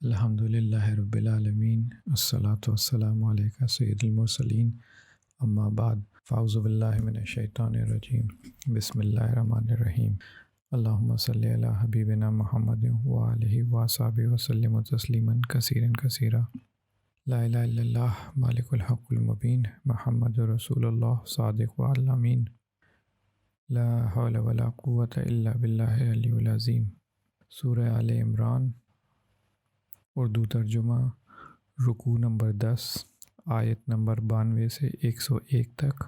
الحمد للہ رب العالمین، الصلاۃ والسلام علیکہ سید المرسلین، اما بعد، فاعوذ باللہ من الشیطان الرجیم، بسم اللہ الرحمن الرحیم، اللہم صلی علی حبیبنا محمد وآلہ وصحبہ وسلم تسلیما کثیرا کثیرا۔ لا الہ الا اللہ مالک الحق المبین، محمد رسول اللہ صادق والامین، لا حول ولا قوۃ الا باللہ العلی العظیم۔ سورہ آل عمران، اردو ترجمہ، رکوع نمبر 10، آیت نمبر 92 سے 101 تک۔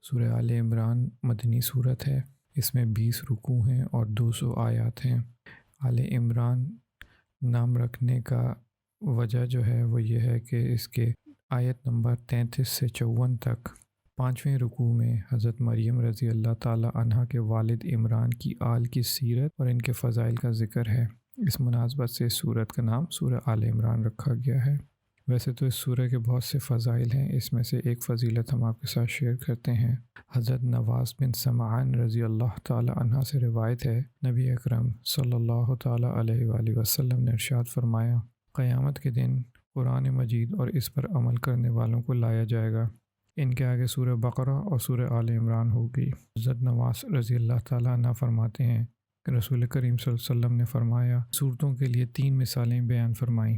سورہ آل عمران مدنی صورت ہے، اس میں 20 رکوع ہیں اور 200 آیات ہیں۔ آل عمران نام رکھنے کا وجہ جو ہے وہ یہ ہے کہ اس کے آیت نمبر 33 سے 54 تک 5ویں رکوع میں حضرت مریم رضی اللہ تعالی عنہ کے والد عمران کی آل کی سیرت اور ان کے فضائل کا ذکر ہے۔ اس مناسبت سے اس سورت کا نام سورہ آل عمران رکھا گیا ہے۔ ویسے تو اس سورہ کے بہت سے فضائل ہیں، اس میں سے ایک فضیلت ہم آپ کے ساتھ شیئر کرتے ہیں۔ حضرت نواس بن سمعان رضی اللہ تعالی عنہ سے روایت ہے، نبی اکرم صلی اللہ تعالی علیہ وآلہ وسلم نے ارشاد فرمایا، قیامت کے دن قرآن مجید اور اس پر عمل کرنے والوں کو لایا جائے گا، ان کے آگے سورہ بقرہ اور سورہ آل عمران ہوگی۔ حضرت نواس رضی اللہ تعالی عنہ فرماتے ہیں کہ رسول کریم صلی اللہ علیہ وسلم نے فرمایا، صورتوں کے لیے 3 مثالیں بیان فرمائیں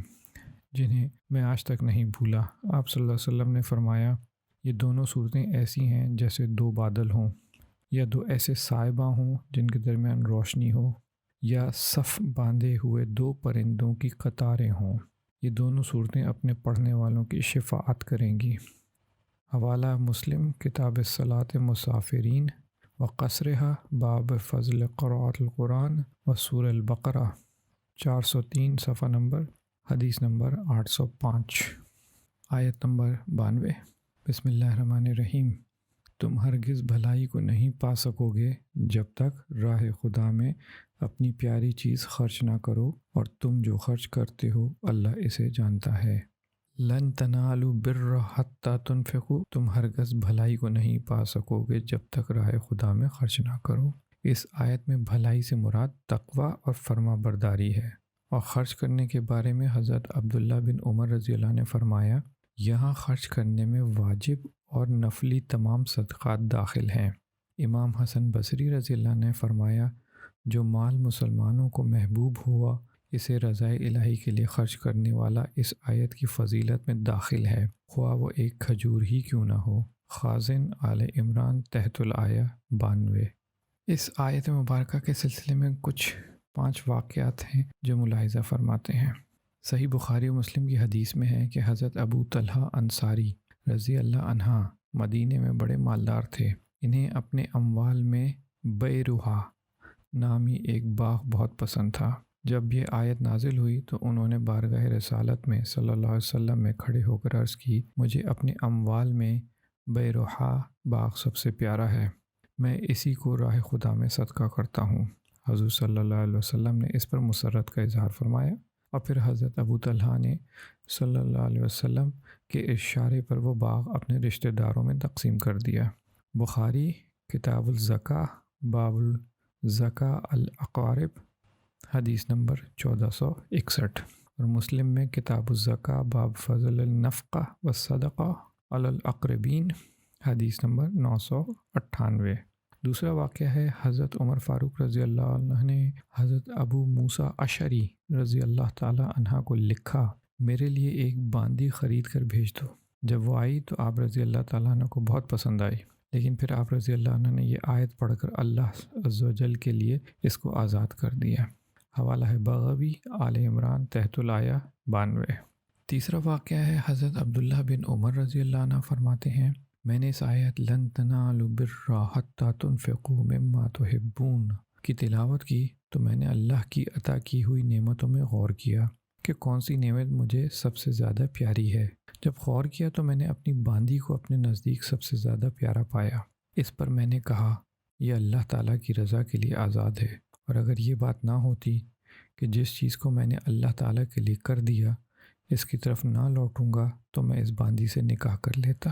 جنہیں میں آج تک نہیں بھولا۔ آپ صلی اللہ علیہ وسلم نے فرمایا، یہ دونوں صورتیں ایسی ہیں جیسے 2 بادل ہوں، یا 2 ایسے صاحبہ ہوں جن کے درمیان روشنی ہو، یا صف باندھے ہوئے 2 پرندوں کی قطاریں ہوں۔ یہ دونوں صورتیں اپنے پڑھنے والوں کی شفاعت کریں گی۔ حوالہ مسلم، کتاب الصلاۃ مسافرین وقصرہا، باب فضل قراءۃ القرآن و سورہ البقرہ، 403 صفحہ نمبر، حدیث نمبر 805، آیت نمبر 92۔ بسم اللہ الرحمن الرحیم۔ تم ہرگز بھلائی کو نہیں پا سکو گے جب تک راہ خدا میں اپنی پیاری چیز خرچ نہ کرو، اور تم جو خرچ کرتے ہو اللہ اسے جانتا ہے۔ لن تنالوا البر حتی تنفقوا، تم ہرگز بھلائی کو نہیں پا سکو گے جب تک راہ خدا میں خرچ نہ کرو۔ اس آیت میں بھلائی سے مراد تقوی اور فرما برداری ہے، اور خرچ کرنے کے بارے میں حضرت عبداللہ بن عمر رضی اللہ عنہ نے فرمایا، یہاں خرچ کرنے میں واجب اور نفلی تمام صدقات داخل ہیں۔ امام حسن بصری رضی اللہ عنہ نے فرمایا، جو مال مسلمانوں کو محبوب ہوا اسے رضائے الہی کے لیے خرچ کرنے والا اس آیت کی فضیلت میں داخل ہے، خواہ وہ ایک کھجور ہی کیوں نہ ہو۔ خازن، آل عمران، تحت الآیہ 92۔ اس آیت مبارکہ کے سلسلے میں کچھ 5 واقعات ہیں جو ملاحظہ فرماتے ہیں۔ صحیح بخاری و مسلم کی حدیث میں ہے کہ حضرت ابو طلحہ انصاری رضی اللہ عنہ مدینے میں بڑے مالدار تھے۔ انہیں اپنے اموال میں بیروحہ نامی ایک باغ بہت پسند تھا۔ جب یہ آیت نازل ہوئی تو انہوں نے بارگاہ رسالت میں صلی اللہ علیہ وسلم میں کھڑے ہو کر عرض کی، مجھے اپنے اموال میں بیروحہ باغ سب سے پیارا ہے، میں اسی کو راہ خدا میں صدقہ کرتا ہوں۔ حضور صلی اللہ علیہ وسلم نے اس پر مسرت کا اظہار فرمایا، اور پھر حضرت ابو طلحہ نے صلی اللہ علیہ وسلم کے اشارے پر وہ باغ اپنے رشتہ داروں میں تقسیم کر دیا۔ بخاری، کتاب الزکاة، باب الزکاة الاقارب، حدیث نمبر 1461، اور مسلم میں کتاب الزکاة، باب فضل النفقہ والصدقہ علی الاقربین، حدیث نمبر 998۔ دوسرا واقعہ ہے، حضرت عمر فاروق رضی اللہ عنہ نے حضرت ابو موسیٰ اشعری رضی اللہ تعالی عنہ کو لکھا، میرے لیے ایک باندی خرید کر بھیج دو۔ جب وہ آئی تو آپ رضی اللہ تعالیٰ عنہ کو بہت پسند آئی، لیکن پھر آپ رضی اللہ عنہ نے یہ آیت پڑھ کر اللہ عز و جل کے لیے اس کو آزاد کر دیا۔ حوالہ ہے بغوی، آل عمران، تحت الآیہ 92۔ تیسرا واقعہ ہے، حضرت عبداللہ بن عمر رضی اللہ عنہ فرماتے ہیں، میں نے اس آیت لن تنالوا البر حتی تنفقوا مما تحبون کی تلاوت کی تو میں نے اللہ کی عطا کی ہوئی نعمتوں میں غور کیا کہ کون سی نعمت مجھے سب سے زیادہ پیاری ہے۔ جب غور کیا تو میں نے اپنی باندی کو اپنے نزدیک سب سے زیادہ پیارا پایا۔ اس پر میں نے کہا، یہ اللہ تعالیٰ کی رضا کے لیے آزاد ہے، اور اگر یہ بات نہ ہوتی کہ جس چیز کو میں نے اللہ تعالیٰ کے لیے کر دیا اس کی طرف نہ لوٹوں گا تو میں اس باندی سے نکاح کر لیتا۔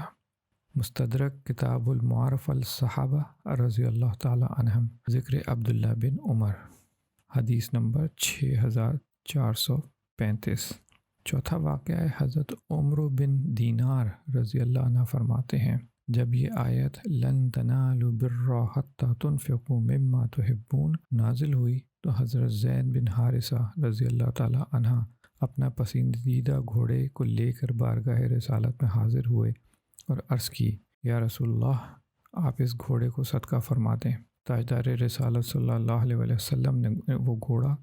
مستدرک، کتاب المعارف الصحابہ رضی اللہ تعالیٰ عنہم، ذکر عبداللہ بن عمر، حدیث نمبر 6400۔ 35۔ چوتھا واقعہ ہے حضرت عمر بن دینار رضی اللہ عنہ فرماتے ہیں جب یہ آیت لن تنالوا البر حتی تنفقوا مما تحبون نازل ہوئی تو حضرت زید بن حارثہ رضی اللہ تعالی عنہ اپنا پسندیدہ گھوڑے کو لے کر بارگاہ رسالت میں حاضر ہوئے اور عرض کی یا رسول اللہ آپ اس گھوڑے کو صدقہ فرما دیں۔ تاجدار رسالت صلی اللہ علیہ وسلم نے وہ گھوڑا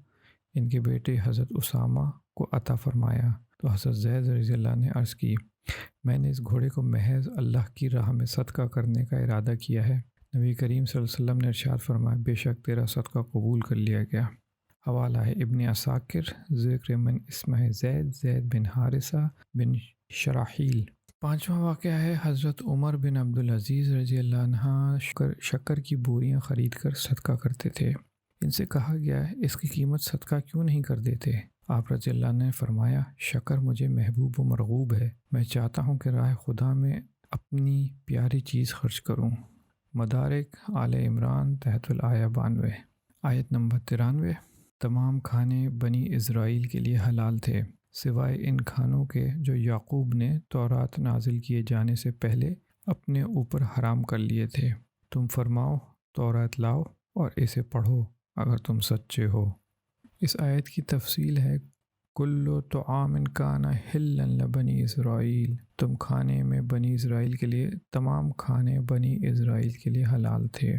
ان کے بیٹے حضرت اسامہ کو عطا فرمایا تو حضرت زید رضی اللہ نے عرض کی میں نے اس گھوڑے کو محض اللہ کی راہ میں صدقہ کرنے کا ارادہ کیا ہے۔ نبی کریم صلی اللہ علیہ وسلم نے ارشاد فرمایا بے شک تیرا صدقہ قبول کر لیا گیا۔ حوالہ ہے ابن عساکر ذکر من اسمہ زید بن حارثہ بن شراحیل۔ پانچواں واقعہ ہے حضرت عمر بن عبدالعزیز رضی اللہ عنہ شکر کی بوریاں خرید کر صدقہ کرتے تھے۔ ان سے کہا گیا اس کی قیمت صدقہ کیوں نہیں کر دیتے؟ آپ رضی اللہ عنہ نے فرمایا شکر مجھے محبوب و مرغوب ہے، میں چاہتا ہوں کہ راہ خدا میں اپنی پیاری چیز خرچ کروں۔ مدارک آل عمران تحت الآیہ 92۔ آیت نمبر 93۔ تمام کھانے بنی اسرائیل کے لیے حلال تھے سوائے ان کھانوں کے جو یعقوب نے تورات نازل کیے جانے سے پہلے اپنے اوپر حرام کر لیے تھے۔ تم فرماؤ تورات لاؤ اور اسے پڑھو اگر تم سچے ہو۔ اس آیت کی تفصیل ہے کلو طعام کان حلا لبنی اسرائیل، تم کھانے میں بنی اسرائیل کے لیے تمام کھانے بنی اسرائیل کے لیے حلال تھے۔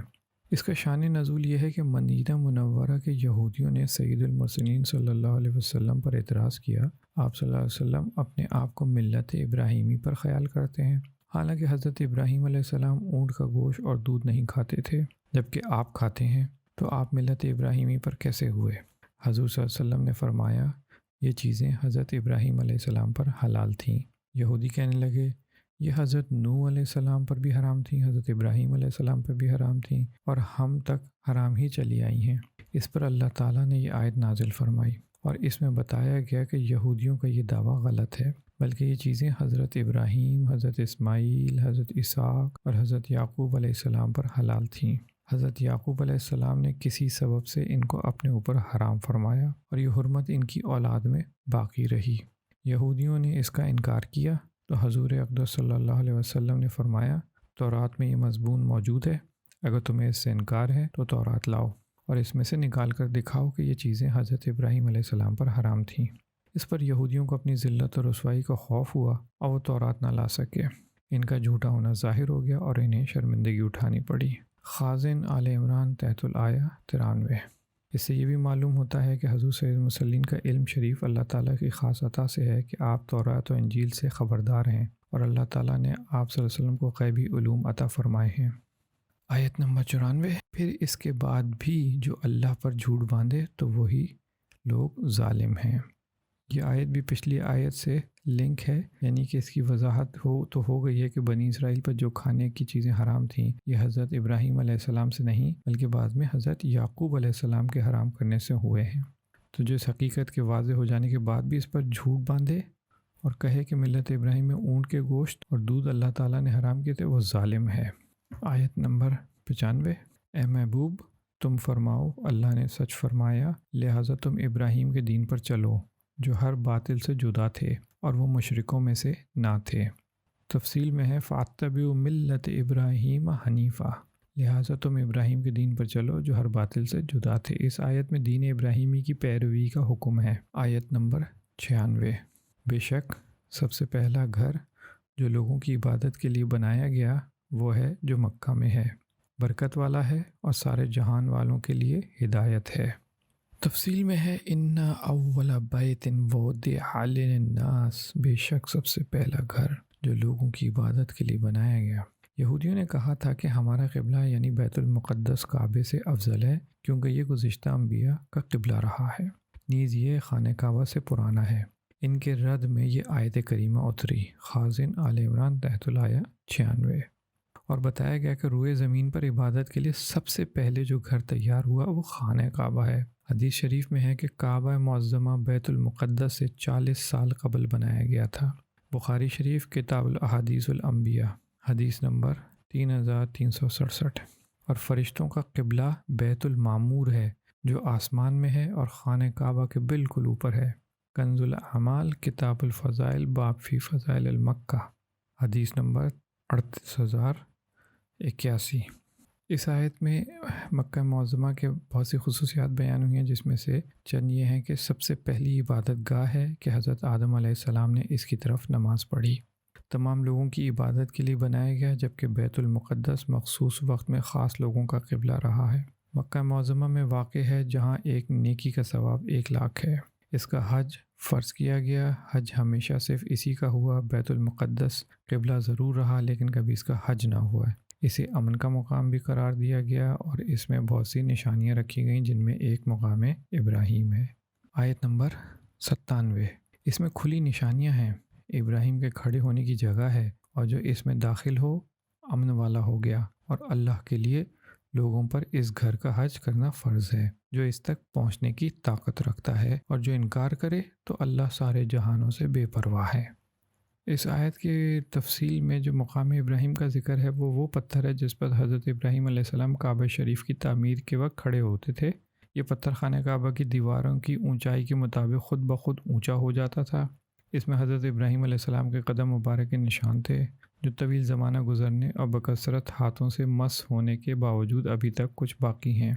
اس کا شان نزول یہ ہے کہ مدینہ منورہ کے یہودیوں نے سید المرسلین صلی اللہ علیہ وسلم پر اعتراض کیا۔ آپ صلی اللہ علیہ وسلم اپنے آپ کو ملت ابراہیمی پر خیال کرتے ہیں، حالانکہ حضرت ابراہیم علیہ السلام اونٹ کا گوشت اور دودھ نہیں کھاتے تھے، جبکہ آپ کھاتے ہیں، تو آپ ملت ابراہیمی پر کیسے ہوئے؟ حضور صلی اللہ علیہ وسلم نے فرمایا یہ چیزیں حضرت ابراہیم علیہ السلام پر حلال تھیں۔ یہودی کہنے لگے یہ حضرت نوح علیہ السلام پر بھی حرام تھیں، حضرت ابراہیم علیہ السلام پر بھی حرام تھیں اور ہم تک حرام ہی چلی آئی ہیں۔ اس پر اللہ تعالیٰ نے یہ آیت نازل فرمائی اور اس میں بتایا گیا کہ یہودیوں کا یہ دعویٰ غلط ہے، بلکہ یہ چیزیں حضرت ابراہیم، حضرت اسماعیل، حضرت اسحاق اور حضرت یعقوب علیہ السلام پر حلال تھیں۔ حضرت یعقوب علیہ السلام نے کسی سبب سے ان کو اپنے اوپر حرام فرمایا اور یہ حرمت ان کی اولاد میں باقی رہی۔ یہودیوں نے اس کا انکار کیا تو حضور اقدس صلی اللہ علیہ وسلم نے فرمایا تورات میں یہ مضمون موجود ہے، اگر تمہیں اس سے انکار ہے تو تورات لاؤ اور اس میں سے نکال کر دکھاؤ کہ یہ چیزیں حضرت ابراہیم علیہ السلام پر حرام تھیں۔ اس پر یہودیوں کو اپنی ذلت اور رسوائی کا خوف ہوا اور وہ تورات نہ لا سکے۔ ان کا جھوٹا ہونا ظاہر ہو گیا اور انہیں شرمندگی اٹھانی پڑی۔ خازن آل عمران تحت الآیہ 93۔ اس سے یہ بھی معلوم ہوتا ہے کہ حضور سید المرسلین کا علم شریف اللہ تعالیٰ کی خاص عطا سے ہے کہ آپ تورات و انجیل سے خبردار ہیں اور اللہ تعالیٰ نے آپ صلی اللہ علیہ وسلم کو غیبی علوم عطا فرمائے ہیں۔ آیت نمبر 94۔ پھر اس کے بعد بھی جو اللہ پر جھوٹ باندھے تو وہی لوگ ظالم ہیں۔ یہ آیت بھی پچھلی آیت سے لنک ہے، یعنی کہ اس کی وضاحت ہو گئی ہے کہ بنی اسرائیل پر جو کھانے کی چیزیں حرام تھیں یہ حضرت ابراہیم علیہ السلام سے نہیں بلکہ بعد میں حضرت یعقوب علیہ السلام کے حرام کرنے سے ہوئے ہیں۔ تو جو اس حقیقت کے واضح ہو جانے کے بعد بھی اس پر جھوٹ باندھے اور کہے کہ ملت ابراہیم میں اونٹ کے گوشت اور دودھ اللہ تعالیٰ نے حرام کیے تھے، وہ ظالم ہے۔ آیت نمبر 95۔ اے محبوب تم فرماؤ اللہ نے سچ فرمایا لہٰذا تم ابراہیم کے دین پر چلو جو ہر باطل سے جدا تھے اور وہ مشرکوں میں سے نہ تھے۔ تفصیل میں ہے فَاتَّبِعُوا مِلَّةَ إِبْرَاهِيمَ حَنِیفًا، لہٰذا تم ابراہیم کے دین پر چلو جو ہر باطل سے جدا تھے۔ اس آیت میں دین ابراہیمی کی پیروی کا حکم ہے۔ آیت نمبر 96۔ بے شک سب سے پہلا گھر جو لوگوں کی عبادت کے لیے بنایا گیا وہ ہے جو مکہ میں ہے، برکت والا ہے اور سارے جہان والوں کے لیے ہدایت ہے۔ تفصیل میں ہے ان اول بیت وضع للناس، بے شک سب سے پہلا گھر جو لوگوں کی عبادت کے لیے بنایا گیا۔ یہودیوں نے کہا تھا کہ ہمارا قبلہ یعنی بیت المقدس کعبے سے افضل ہے کیونکہ یہ گزشتہ انبیاء کا قبلہ رہا ہے، نیز یہ خانہ کعبہ سے پرانا ہے۔ ان کے رد میں یہ آیت کریمہ اتری، خازن آل عمران تحت الآیہ 96، اور بتایا گیا کہ روئے زمین پر عبادت کے لیے سب سے پہلے جو گھر تیار ہوا وہ خانہ کعبہ ہے۔ حدیث شریف میں ہے کہ کعبہ معظمہ بیت المقدس سے 40 سال قبل بنایا گیا تھا۔ بخاری شریف کتاب الاحادیث الانبیاء حدیث نمبر 3367۔ اور فرشتوں کا قبلہ بیت المعمور ہے جو آسمان میں ہے اور خانہ کعبہ کے بالکل اوپر ہے۔ کنز الاعمال کتاب الفضائل باب فی فضائل المکہ، حدیث نمبر 38081۔ اس آیت میں مکہ معظمہ کے بہت سی خصوصیات بیان ہوئی ہیں، جس میں سے چند یہ ہیں کہ سب سے پہلی عبادت گاہ ہے کہ حضرت آدم علیہ السلام نے اس کی طرف نماز پڑھی۔ تمام لوگوں کی عبادت کے لیے بنایا گیا، جبکہ بیت المقدس مخصوص وقت میں خاص لوگوں کا قبلہ رہا ہے۔ مکہ معظمہ میں واقع ہے جہاں ایک نیکی کا ثواب 1,00,000 ہے۔ اس کا حج فرض کیا گیا۔ حج ہمیشہ صرف اسی کا ہوا۔ بیت المقدس قبلہ ضرور رہا لیکن کبھی اس کا حج نہ ہوا ہے۔ اسے امن کا مقام بھی قرار دیا گیا اور اس میں بہت سی نشانیاں رکھی گئیں، جن میں ایک مقام ابراہیم ہے۔ آیت نمبر 97۔ اس میں کھلی نشانیاں ہیں۔ ابراہیم کے کھڑے ہونے کی جگہ ہے، اور جو اس میں داخل ہو امن والا ہو گیا، اور اللہ کے لیے لوگوں پر اس گھر کا حج کرنا فرض ہے جو اس تک پہنچنے کی طاقت رکھتا ہے، اور جو انکار کرے تو اللہ سارے جہانوں سے بے پرواہ ہے۔ اس آیت کی تفصیل میں جو مقام ابراہیم کا ذکر ہے وہ پتھر ہے جس پر حضرت ابراہیم علیہ السلام کعبہ شریف کی تعمیر کے وقت کھڑے ہوتے تھے۔ یہ پتھر خانہ کعبہ کی دیواروں کی اونچائی کے مطابق خود بخود اونچا ہو جاتا تھا۔ اس میں حضرت ابراہیم علیہ السلام کے قدم مبارک کے نشان تھے، جو طویل زمانہ گزرنے اور بکثرت ہاتھوں سے مس ہونے کے باوجود ابھی تک کچھ باقی ہیں۔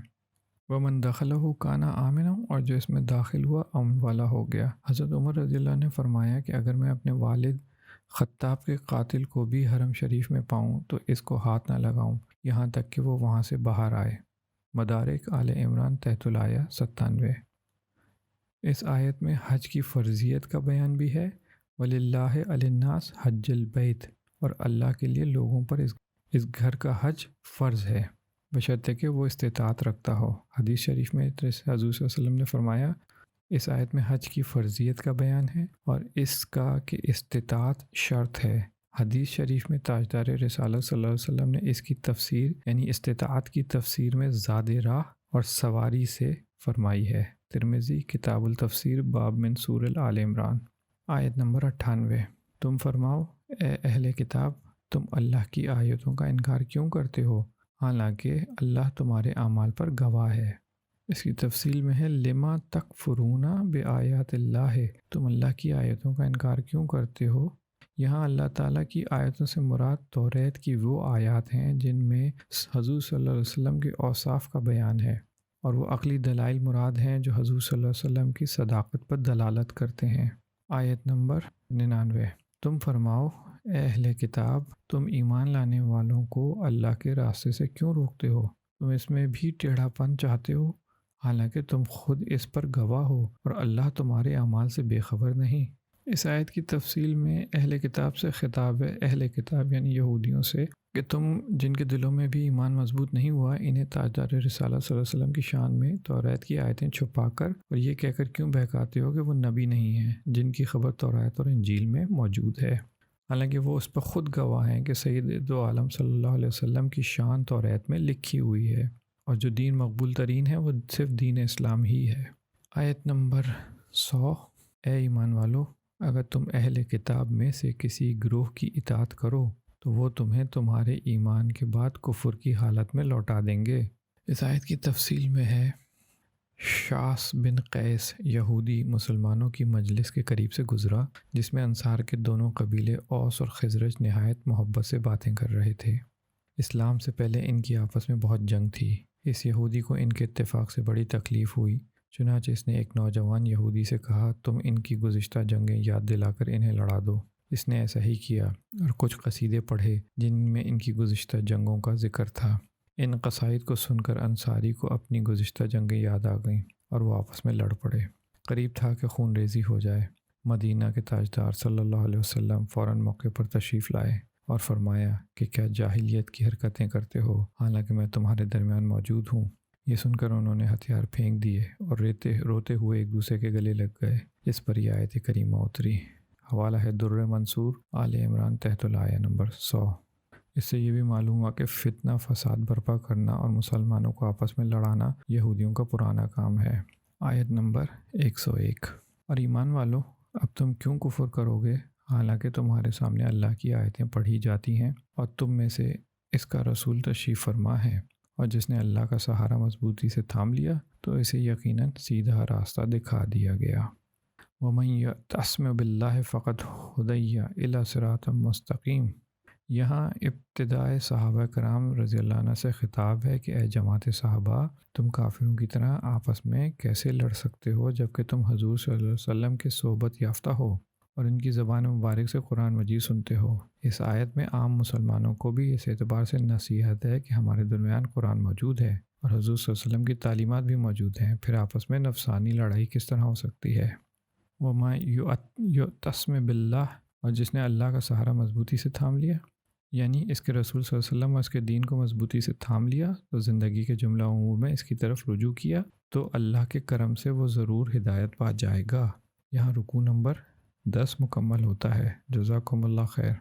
وَمَن دَخَلَهُ كَانَ آمِنًا، اور جو اس میں داخل ہوا امن والا ہو گیا۔ حضرت عمر رضی اللہ عنہ نے فرمایا کہ اگر میں اپنے والد خطاب کے قاتل کو بھی حرم شریف میں پاؤں تو اس کو ہاتھ نہ لگاؤں یہاں تک کہ وہ وہاں سے باہر آئے۔ مدارک آل عمران تحت الآیہ 97۔ اس آیت میں حج کی فرضیت کا بیان بھی ہے۔ وَلِلَّهِ عَلَى النَّاسِ حَجُّ الْبَيْتِ، اور اللہ کے لیے لوگوں پر اس گھر کا حج فرض ہے، بشرطے کہ وہ استطاعت رکھتا ہو۔ حدیث شریف میں حضور صلی اللہ علیہ وسلم نے فرمایا، اس آیت میں حج کی فرضیت کا بیان ہے اور اس کا کہ استطاعت شرط ہے۔ حدیث شریف میں تاجدار رسالت صلی اللہ علیہ وسلم نے اس کی تفسیر یعنی استطاعت کی تفسیر میں زاد راہ اور سواری سے فرمائی ہے۔ ترمذی کتاب التفسیر باب من سورۃ آل عمران۔ آیت نمبر 98۔ تم فرماؤ اے اہل کتاب، تم اللہ کی آیتوں کا انکار کیوں کرتے ہو حالانکہ اللہ تمہارے اعمال پر گواہ ہے۔ اس کی تفصیل میں ہے لما تکفرون بآیات اللہ، تم اللہ کی آیتوں کا انکار کیوں کرتے ہو۔ یہاں اللہ تعالیٰ کی آیتوں سے مراد توریت کی وہ آیات ہیں جن میں حضور صلی اللہ علیہ وسلم کے اوصاف کا بیان ہے، اور وہ عقلی دلائل مراد ہیں جو حضور صلی اللہ علیہ وسلم کی صداقت پر دلالت کرتے ہیں۔ آیت نمبر 99۔ تم فرماؤ اے اہل کتاب، تم ایمان لانے والوں کو اللہ کے راستے سے کیوں روکتے ہو؟ تم اس میں بھی ٹیڑھا پن چاہتے ہو حالانکہ تم خود اس پر گواہ ہو اور اللہ تمہارے اعمال سے بے خبر نہیں۔ اس آیت کی تفصیل میں اہل کتاب سے خطاب ہے، اہل کتاب یعنی یہودیوں سے، کہ تم جن کے دلوں میں بھی ایمان مضبوط نہیں ہوا، انہیں تاجدار رسالت صلی اللہ علیہ وسلم کی شان میں توریت کی آیتیں چھپا کر اور یہ کہہ کر کیوں بہکاتے ہو کہ وہ نبی نہیں ہیں جن کی خبر توریت اور انجیل میں موجود ہے، حالانکہ وہ اس پر خود گواہ ہیں کہ سید دو عالم صلی اللہ علیہ وسلم کی شان توریت میں لکھی ہوئی ہے، اور جو دین مقبول ترین ہے وہ صرف دین اسلام ہی ہے۔ آیت نمبر 100۔ اے ایمان والو، اگر تم اہل کتاب میں سے کسی گروہ کی اطاعت کرو تو وہ تمہیں تمہارے ایمان کے بعد کفر کی حالت میں لوٹا دیں گے۔ اس آیت کی تفصیل میں ہے شاس بن قیس یہودی مسلمانوں کی مجلس کے قریب سے گزرا جس میں انصار کے دونوں قبیلے اوس اور خزرج نہایت محبت سے باتیں کر رہے تھے۔ اسلام سے پہلے ان کی آپس میں بہت جنگ تھی۔ اس یہودی کو ان کے اتفاق سے بڑی تکلیف ہوئی، چنانچہ اس نے ایک نوجوان یہودی سے کہا تم ان کی گزشتہ جنگیں یاد دلا کر انہیں لڑا دو۔ اس نے ایسا ہی کیا اور کچھ قصیدے پڑھے جن میں ان کی گزشتہ جنگوں کا ذکر تھا۔ ان قصائد کو سن کر انصاری کو اپنی گزشتہ جنگیں یاد آ گئیں اور وہ آپس میں لڑ پڑے۔ قریب تھا کہ خون ریزی ہو جائے۔ مدینہ کے تاجدار صلی اللہ علیہ وسلم فوراً موقع پر تشریف لائے اور فرمایا کہ کیا جاہلیت کی حرکتیں کرتے ہو حالانکہ میں تمہارے درمیان موجود ہوں۔ یہ سن کر انہوں نے ہتھیار پھینک دیے اور روتے ہوئے ایک دوسرے کے گلے لگ گئے۔ اس پر یہ آیت کریمہ اتری۔ حوالہ ہے در منصور آل عمران تحت الآیہ نمبر 100۔ اس سے یہ بھی معلوم ہوا کہ فتنہ فساد برپا کرنا اور مسلمانوں کو آپس میں لڑانا یہودیوں کا پرانا کام ہے۔ آیت نمبر 101۔ اور ایمان والو، اب تم کیوں کفر کرو گے حالانکہ تمہارے سامنے اللہ کی آیتیں پڑھی جاتی ہیں اور تم میں سے اس کا رسول تشریف فرما ہے، اور جس نے اللہ کا سہارا مضبوطی سے تھام لیا تو اسے یقیناً سیدھا راستہ دکھا دیا گیا۔ ومن یعتصم باللہ فقد ہدی الی صراط مستقیم۔ یہاں ابتدائے صحابہ کرام رضی اللہ عنہ سے خطاب ہے کہ اے جماعت صحابہ، تم کافروں کی طرح آپس میں کیسے لڑ سکتے ہو جبکہ تم حضور صلی اللہ علیہ وسلم کے صحبت یافتہ ہو اور ان کی زبان مبارک سے قرآن مجید سنتے ہو۔ اس آیت میں عام مسلمانوں کو بھی اس اعتبار سے نصیحت ہے کہ ہمارے درمیان قرآن موجود ہے اور حضور صلی اللہ علیہ وسلم کی تعلیمات بھی موجود ہیں، پھر آپس میں نفسانی لڑائی کس طرح ہو سکتی ہے؟ وَمَا یعتصم باللہ، اور جس نے اللہ کا سہارا مضبوطی سے تھام لیا، یعنی اس کے رسول صلی اللہ علیہ وسلم اور اس کے دین کو مضبوطی سے تھام لیا تو زندگی کے جملہ امور میں اس کی طرف رجوع کیا تو اللہ کے کرم سے وہ ضرور ہدایت پا جائے گا۔ یہاں رکوع نمبر 10 مکمل ہوتا ہے۔ جزاکم اللہ خیر۔